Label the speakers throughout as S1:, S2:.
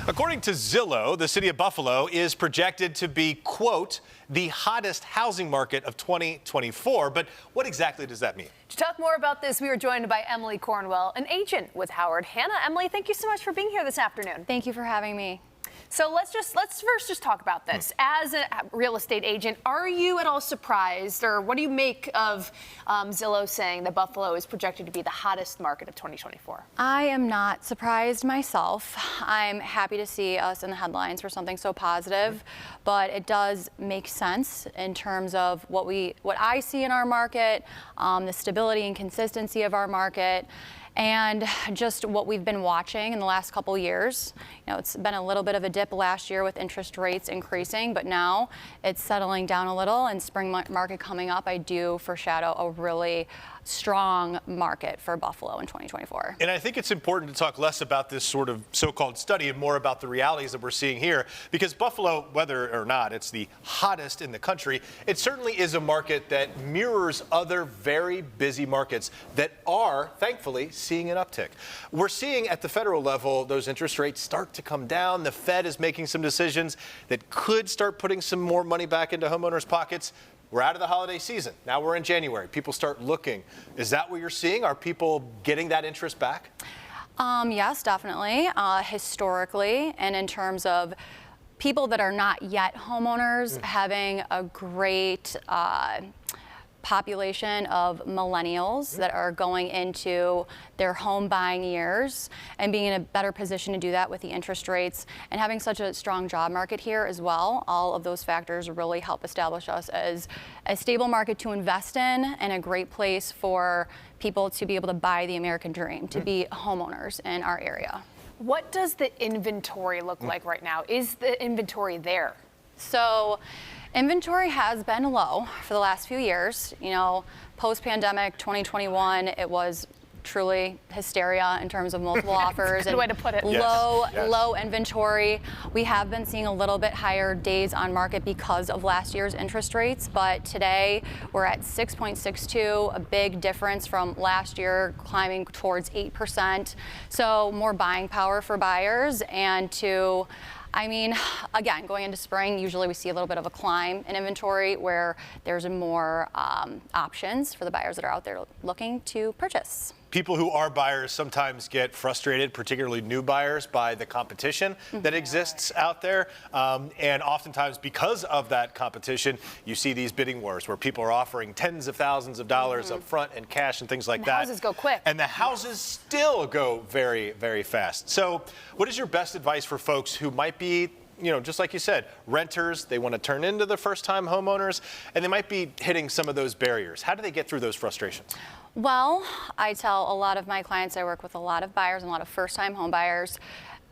S1: According to Zillow, the city of Buffalo is projected to be, quote, the hottest housing market of 2024. But what exactly does that mean?
S2: To talk more about this, we are joined by Emily Cornwell, an agent with Howard Hanna. Emily, thank you so much for being here this afternoon.
S3: Thank you for having me.
S2: So let's first just talk about this. As a real estate agent, are you at all surprised, or what do you make of Zillow saying that Buffalo is projected to be the hottest market of 2024?
S3: I am not surprised myself. I'm happy to see us in the headlines for something so positive, but it does make sense in terms of what I see in our market, the stability and consistency of our market, and just what we've been watching in the last couple years. You know, it's been a little bit of a dip last year with interest rates increasing, but now it's settling down a little, and spring market coming up, I do foreshadow a really strong market for Buffalo in 2024.
S1: And I think it's important to talk less about this sort of so-called study and more about the realities that we're seeing here, because Buffalo, whether or not it's the hottest in the country, it certainly is a market that mirrors other very busy markets that are, thankfully, seeing an uptick. We're seeing at the federal level those interest rates start to come down. The Fed is making some decisions that could start putting some more money back into homeowners' pockets. We're out of the holiday season. Now we're in January. People start looking. Is that what you're seeing? Are people getting that interest back?
S3: Yes, definitely. Historically, and in terms of people that are not yet homeowners, having a great population of millennials that are going into their home buying years and being in a better position to do that with the interest rates and having such a strong job market here as well. All of those factors really help establish us as a stable market to invest in and a great place for people to be able to buy the American dream, to be homeowners in our area.
S2: What does the inventory look like right now? Is the inventory there?
S3: So inventory has been low for the last few years. You know, post-pandemic 2021, it was truly hysteria in terms of multiple offers
S2: and way to put it.
S3: Low inventory. We have been seeing a little bit higher days on market because of last year's interest rates, but today we're at 6.62, a big difference from last year, climbing towards 8%. So more buying power for buyers, and again, going into spring, usually we see a little bit of a climb in inventory where there's more options for the buyers that are out there looking to purchase.
S1: People who are buyers sometimes get frustrated, particularly new buyers, by the competition that exists out there. And oftentimes, because of that competition, you see these bidding wars where people are offering tens of thousands of dollars up front and cash and things like that.
S2: The houses go quick.
S1: And the houses still go very, very fast. So what is your best advice for folks who might be, you know, just like you said, renters, they want to turn into the first-time homeowners, and they might be hitting some of those barriers? How do they get through those frustrations?
S3: Well, I tell a lot of my clients, I work with a lot of buyers and a lot of first-time home buyers.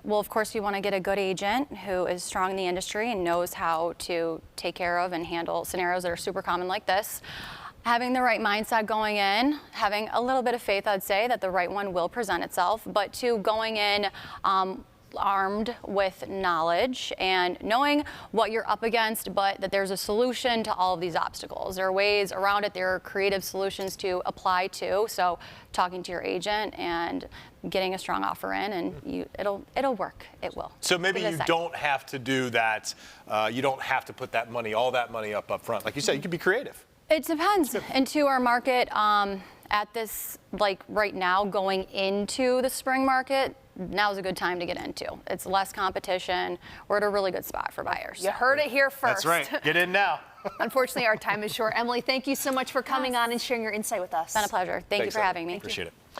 S3: Well, of course, you want to get a good agent who is strong in the industry and knows how to take care of and handle scenarios that are super common like this. Having the right mindset going in, having a little bit of faith, I'd say, that the right one will present itself, but to going in armed with knowledge and knowing what you're up against, but that there's a solution to all of these obstacles. There are ways around it. There are creative solutions to apply to. So talking to your agent and getting a strong offer in, and it'll work. It will.
S1: So maybe you don't have to do that. You don't have to put all that money up front. Like you said, you can be creative.
S3: It depends. Into our market, at this, like right now, going into the spring market, now's a good time to get into. It's less competition. We're at a really good spot for buyers.
S2: You heard it here first.
S1: That's right. Get in now.
S2: Unfortunately, our time is short. Emily, thank you so much for coming on and sharing your insight with us.
S3: It's been a pleasure. Thank you for having me.
S1: Appreciate it.